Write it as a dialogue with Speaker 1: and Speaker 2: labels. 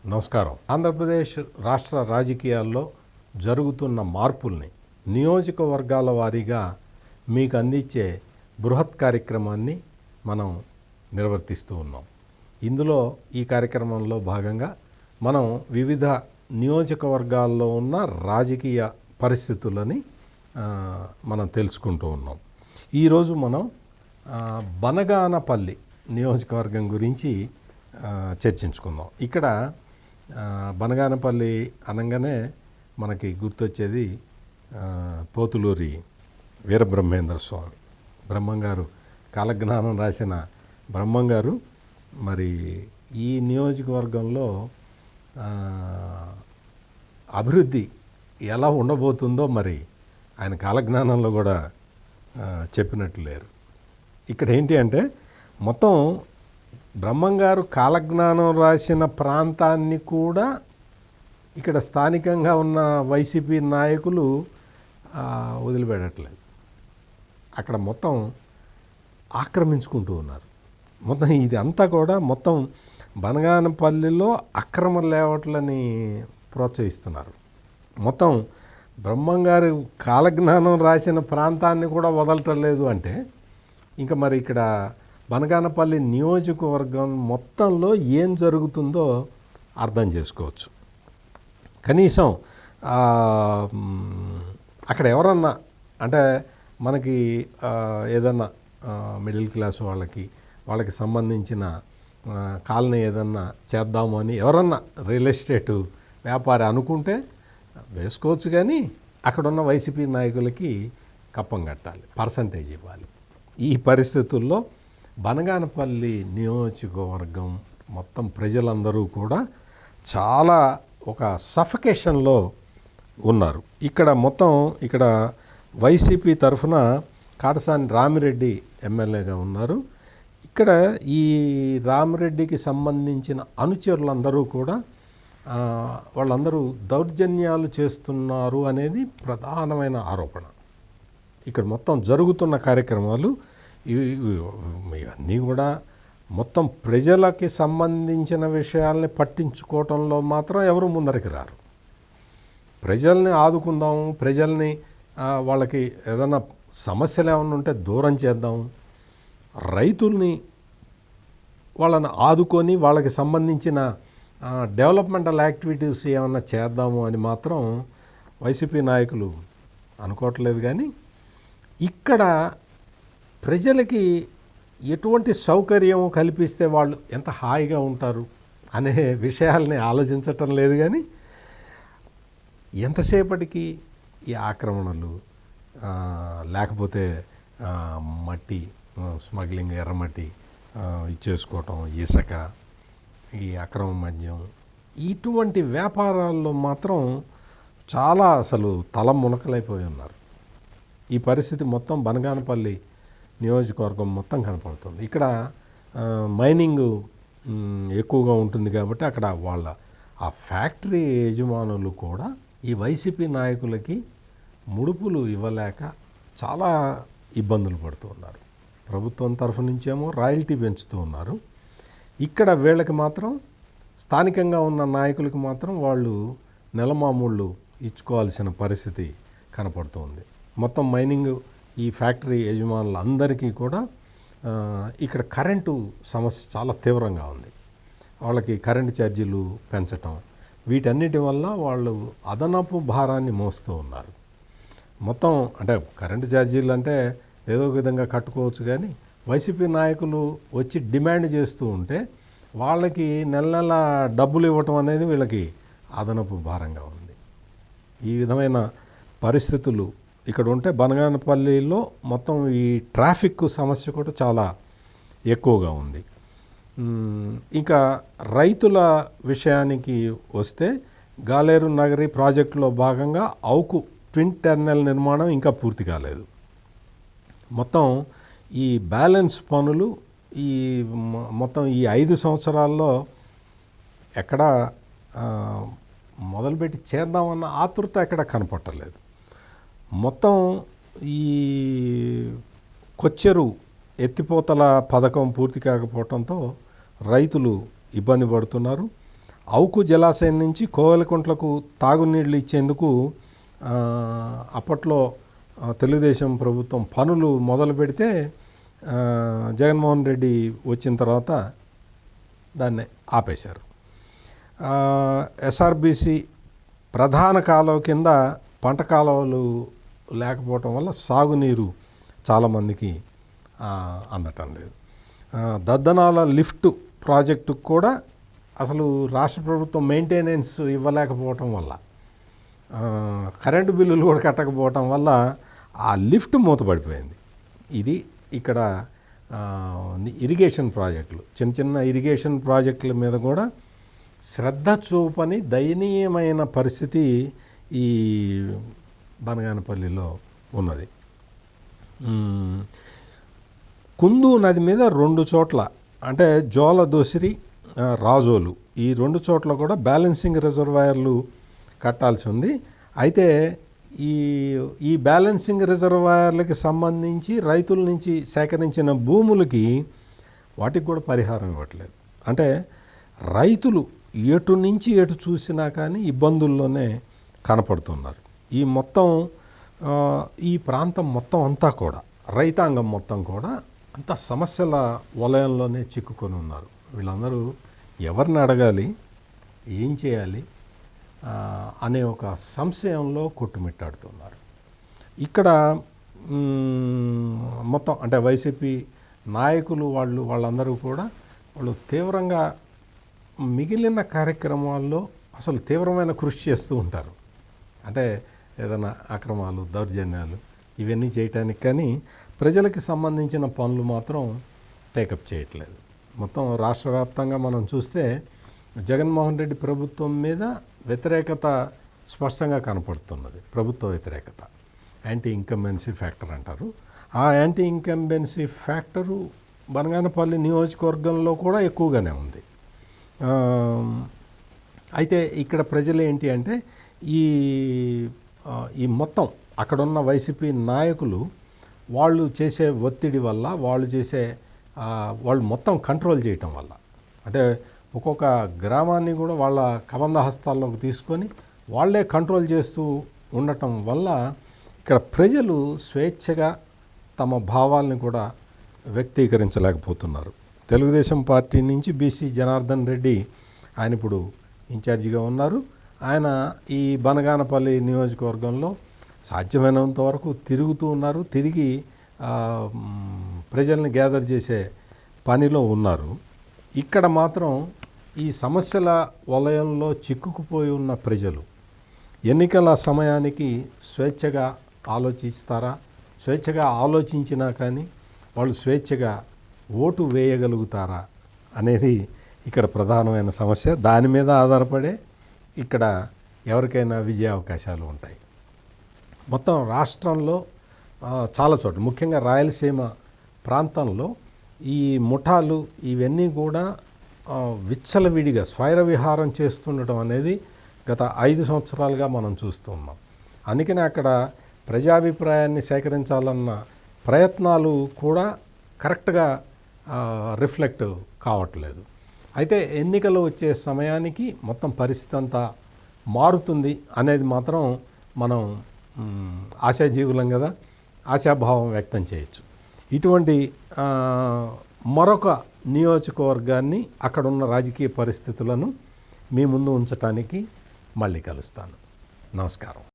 Speaker 1: నమస్కారం. ఆంధ్రప్రదేశ్ రాష్ట్ర రాజకీయాల్లో జరుగుతున్న మార్పుల్ని నియోజకవర్గాల వారీగా మీకు అందించే బృహత్ కార్యక్రమాన్ని మనం నిర్వర్తిస్తూ ఉన్నాం. ఇందులో ఈ కార్యక్రమంలో భాగంగా మనం వివిధ నియోజకవర్గాల్లో ఉన్న రాజకీయ పరిస్థితులని మనం తెలుసుకుంటూ ఉన్నాం. ఈరోజు మనం బనగానపల్లి నియోజకవర్గం గురించి చర్చించుకుందాం. ఇక్కడ బనగానపల్లి అనగానే మనకి గుర్తొచ్చేది పోతులూరి వీరబ్రహ్మేంద్ర స్వామి బ్రహ్మంగారు, కాలజ్ఞానం రాసిన బ్రహ్మంగారు. మరి ఈ నియోజకవర్గంలో అభివృద్ధి ఎలా ఉండబోతుందో మరి ఆయన కాలజ్ఞానంలో కూడా చెప్పినట్లు లేరు. ఇక్కడ ఏంటి అంటే మొత్తం బ్రహ్మంగారు కాలజ్ఞానం రాసిన ప్రాంతాన్ని కూడా ఇక్కడ స్థానికంగా ఉన్న వైసీపీ నాయకులు వదిలిపెట్టట్లేదు. అక్కడ మొత్తం ఆక్రమించుకుంటూ ఉన్నారు. మొత్తం ఇది అంతా కూడా మొత్తం బనగానపల్లిలో అక్రమ లేఅవుట్లని ప్రోత్సహిస్తున్నారు. మొత్తం బ్రహ్మంగారు కాలజ్ఞానం రాసిన ప్రాంతాన్ని కూడా వదలటం లేదు అంటే ఇంకా మరి ఇక్కడ బనగానపల్లి నియోజకవర్గం మొత్తంలో ఏం జరుగుతుందో అర్థం చేసుకోవచ్చు. కనీసం అక్కడ ఎవరన్నా అంటే మనకి ఏదన్నా మిడిల్ క్లాస్ వాళ్ళకి సంబంధించిన కాలనీ ఏదన్నా చేద్దాము అని ఎవరన్నా రియల్ ఎస్టేటు వ్యాపారి అనుకుంటే వేసుకోవచ్చు, కానీ అక్కడున్న వైసీపీ నాయకులకి కప్పం కట్టాలి, పర్సంటేజ్ ఇవ్వాలి. ఈ పరిస్థితుల్లో బనగానపల్లి నియోజకవర్గం మొత్తం ప్రజలందరూ కూడా చాలా ఒక సఫకేషన్లో ఉన్నారు. ఇక్కడ వైసీపీ తరఫున కాటసాని రామిరెడ్డి ఎమ్మెల్యేగా ఉన్నారు. ఇక్కడ ఈ రామిరెడ్డికి సంబంధించిన అనుచరులందరూ కూడా వాళ్ళందరూ దౌర్జన్యాలు చేస్తున్నారు అనేది ప్రధానమైన ఆరోపణ. ఇక్కడ మొత్తం జరుగుతున్న కార్యక్రమాలు ఇవన్నీ కూడా మొత్తం ప్రజలకి సంబంధించిన విషయాల్ని పట్టించుకోవటంలో మాత్రం ఎవరు ముందరికి రారు. ప్రజల్ని ఆదుకుందాం, ప్రజల్ని వాళ్ళకి ఏదైనా సమస్యలు ఏమైనా ఉంటే దూరం చేద్దాం, రైతుల్ని వాళ్ళని ఆదుకొని వాళ్ళకి సంబంధించిన డెవలప్మెంటల్ యాక్టివిటీస్ ఏమన్నా చేద్దాము అని మాత్రం వైసీపీ నాయకులు అనుకోవట్లేదు. కానీ ఇక్కడ ప్రజలకి ఎటువంటి సౌకర్యం కల్పిస్తే వాళ్ళు ఎంత హాయిగా ఉంటారు అనే విషయాల్ని ఆలోచించటం లేదు. కానీ ఎంతసేపటికి ఈ ఆక్రమణలు, లేకపోతే మట్టి స్మగ్లింగ్, ఎర్రమట్టి ఇచ్చేసుకోవటం, ఇసుక, ఈ అక్రమ మద్యం, ఇటువంటి వ్యాపారాల్లో మాత్రం చాలా అసలు తల మునకలైపోయి ఉన్నారు. ఈ పరిస్థితి మొత్తం బనగానపల్లి నియోజకవర్గం మొత్తం కనపడుతుంది. ఇక్కడ మైనింగ్ ఎక్కువగా ఉంటుంది కాబట్టి అక్కడ వాళ్ళ ఆ ఫ్యాక్టరీ యజమానులు కూడా ఈ వైసీపీ నాయకులకి ముడుపులు ఇవ్వలేక చాలా ఇబ్బందులు పడుతూ ఉన్నారు. ప్రభుత్వం తరఫు నుంచేమో రాయల్టీ పెంచుతూ ఉన్నారు. ఇక్కడ వీళ్ళకి మాత్రం స్థానికంగా ఉన్న నాయకులకి మాత్రం వాళ్ళు నెలమామూళ్ళు ఇచ్చుకోవాల్సిన పరిస్థితి కనపడుతుంది. మొత్తం మైనింగ్ ఈ ఫ్యాక్టరీ యజమానులందరికీ కూడా ఇక్కడ కరెంటు సమస్య చాలా తీవ్రంగా ఉంది. వాళ్ళకి కరెంటు ఛార్జీలు పెంచటం, వీటన్నిటి వల్ల వాళ్ళు అదనపు భారాన్ని మోస్తూ ఉన్నారు. మొత్తం అంటే కరెంటు ఛార్జీలు అంటే ఏదో ఒక విధంగా కట్టుకోవచ్చు, కానీ వైసీపీ నాయకులు వచ్చి డిమాండ్ చేస్తూ ఉంటే వాళ్ళకి నెల నెల డబ్బులు ఇవ్వటం అనేది వీళ్ళకి అదనపు భారంగా ఉంది. ఈ విధమైన పరిస్థితులు ఇక్కడ ఉంటే బనగానపల్లిలో మొత్తం ఈ ట్రాఫిక్ సమస్య కూడా చాలా ఎక్కువగా ఉంది. ఇంకా రైతుల విషయానికి వస్తే గాలేరు నగరి ప్రాజెక్టులో భాగంగా అవుకు ట్విన్ టెర్మినల్ నిర్మాణం ఇంకా పూర్తి కాలేదు. మొత్తం ఈ బ్యాలెన్స్ పనులు మొత్తం ఈ 5 సంవత్సరాల్లో ఎక్కడ మొదలుపెట్టి చేద్దామన్న ఆతృత ఎక్కడ కనపట్టలేదు. మొత్తం ఈ కొచ్చెరు ఎత్తిపోతల పథకం పూర్తి కాకపోవడంతో రైతులు ఇబ్బంది పడుతున్నారు. అవుకు జలాశయం నుంచి కోవెలకుంట్లకు తాగునీళ్ళు ఇచ్చేందుకు అప్పట్లో తెలుగుదేశం ప్రభుత్వం పనులు మొదలు పెడితే జగన్మోహన్ రెడ్డి వచ్చిన తర్వాత దాన్ని ఆపేశారు. ఎస్ఆర్బిసి ప్రధాన కాలువ కింద పంట కాలువలు లేకపోవటం వల్ల సాగునీరు చాలామందికి అందటం లేదు. దద్దనాల లిఫ్ట్ ప్రాజెక్టుకు కూడా అసలు రాష్ట్ర ప్రభుత్వం మెయింటెనెన్స్ ఇవ్వలేకపోవటం వల్ల, కరెంటు బిల్లులు కూడా కట్టకపోవటం వల్ల ఆ లిఫ్ట్ మూతపడిపోయింది. ఇది ఇక్కడ ఇరిగేషన్ ప్రాజెక్టులు, చిన్న చిన్న ఇరిగేషన్ ప్రాజెక్టుల మీద కూడా శ్రద్ధ చూపని దయనీయమైన పరిస్థితి ఈ బనగానపల్లిలో ఉన్నది. కుందు నది మీద 2 చోట్ల అంటే జోల దొసిరి, రాజోలు ఈ 2 చోట్ల కూడా బ్యాలెన్సింగ్ రిజర్వాయర్లు కట్టాల్సి ఉంది. అయితే ఈ బ్యాలెన్సింగ్ రిజర్వాయర్లకి సంబంధించి రైతుల నుంచి సేకరించిన భూములకి వాటికి కూడా పరిహారం ఇవ్వట్లేదు. అంటే రైతులు ఎటు నుంచి ఎటు చూసినా కానీ ఇబ్బందుల్లోనే కనపడుతున్నారు. ఈ ప్రాంతం మొత్తం అంతా కూడా, రైతాంగం మొత్తం కూడా అంత సమస్యల వలయంలోనే చిక్కుకొని ఉన్నారు. వీళ్ళందరూ ఎవరిని అడగాలి, ఏం చేయాలి అనే ఒక సంశయంలో కొట్టుమిట్టాడుతున్నారు. ఇక్కడ మొత్తం అంటే వైసీపీ నాయకులు వాళ్ళందరూ కూడా వాళ్ళు తీవ్రంగా మిగిలిన కార్యక్రమాల్లో అసలు తీవ్రమైన కృషి చేస్తూ ఉంటారు. అంటే ఏదైనా అక్రమాలు, దౌర్జన్యాలు ఇవన్నీ చేయటానికి, కానీ ప్రజలకి సంబంధించిన పనులు మాత్రం టేకప్ చేయట్లేదు. మొత్తం రాష్ట్ర వ్యాప్తంగా మనం చూస్తే జగన్మోహన్ రెడ్డి ప్రభుత్వం మీద వ్యతిరేకత స్పష్టంగా కనపడుతున్నది. ప్రభుత్వ వ్యతిరేకత, యాంటీ ఇన్కంబెన్సీ ఫ్యాక్టర్ అంటారు. ఆ యాంటీ ఇన్కంబెన్సీ ఫ్యాక్టరు బనగానపల్లి నియోజకవర్గంలో కూడా ఎక్కువగానే ఉంది. అయితే ఇక్కడ ప్రజలు ఏంటి అంటే ఈ మొత్తం అక్కడున్న వైసీపీ నాయకులు వాళ్ళు చేసే ఒత్తిడి వల్ల, వాళ్ళు మొత్తం కంట్రోల్ చేయటం వల్ల, అంటే ఒక్కొక్క గ్రామాన్ని కూడా వాళ్ళ కబంధ హస్తాల్లోకి తీసుకొని వాళ్ళే కంట్రోల్ చేస్తూ ఉండటం వల్ల ఇక్కడ ప్రజలు స్వేచ్ఛగా తమ భావాల్ని కూడా వ్యక్తీకరించలేకపోతున్నారు. తెలుగుదేశం పార్టీ నుంచి బీసీ జనార్దన్ రెడ్డి ఆయన ఇప్పుడు ఇన్ఛార్జిగా ఉన్నారు. ఆయన ఈ బనగానపల్లి నియోజకవర్గంలో సాధ్యమైనంత వరకు తిరుగుతూ ఉన్నారు. తిరిగి ప్రజల్ని గ్యాదర్ చేసే పనిలో ఉన్నారు. ఇక్కడ మాత్రం ఈ సమస్యల వలయంలో చిక్కుకుపోయి ఉన్న ప్రజలు ఎన్నికల సమయానికి స్వేచ్ఛగా ఆలోచిస్తారా, స్వేచ్ఛగా ఆలోచించినా కానీ వాళ్ళు స్వేచ్ఛగా ఓటు వేయగలుగుతారా అనేది ఇక్కడ ప్రధానమైన సమస్య. దాని మీద ఆధారపడే ఇక్కడ ఎవరికైనా విజయ అవకాశాలు ఉంటాయి. మొత్తం రాష్ట్రంలో చాలా చోట్ల, ముఖ్యంగా రాయలసీమ ప్రాంతంలో ఈ ముఠాలు ఇవన్నీ కూడా విచ్చలవిడిగా స్వైర విహారం చేస్తుండటం అనేది గత 5 సంవత్సరాలుగా మనం చూస్తున్నాం. అందుకనే అక్కడ ప్రజాభిప్రాయాన్ని సేకరించాలన్న ప్రయత్నాలు కూడా కరెక్ట్గా రిఫ్లెక్ట్ కావట్లేదు. అయితే ఎన్నికలు వచ్చే సమయానికి మొత్తం పరిస్థితి అంతా మారుతుంది అనేది మాత్రం మనం ఆశాజీవులం కదా, ఆశాభావం వ్యక్తం చేయొచ్చు. ఇటువంటి మరొక నియోజకవర్గాన్ని, అక్కడున్న రాజకీయ పరిస్థితులను మీ ముందు ఉంచటానికి మళ్ళీ కలుస్తాను. నమస్కారం.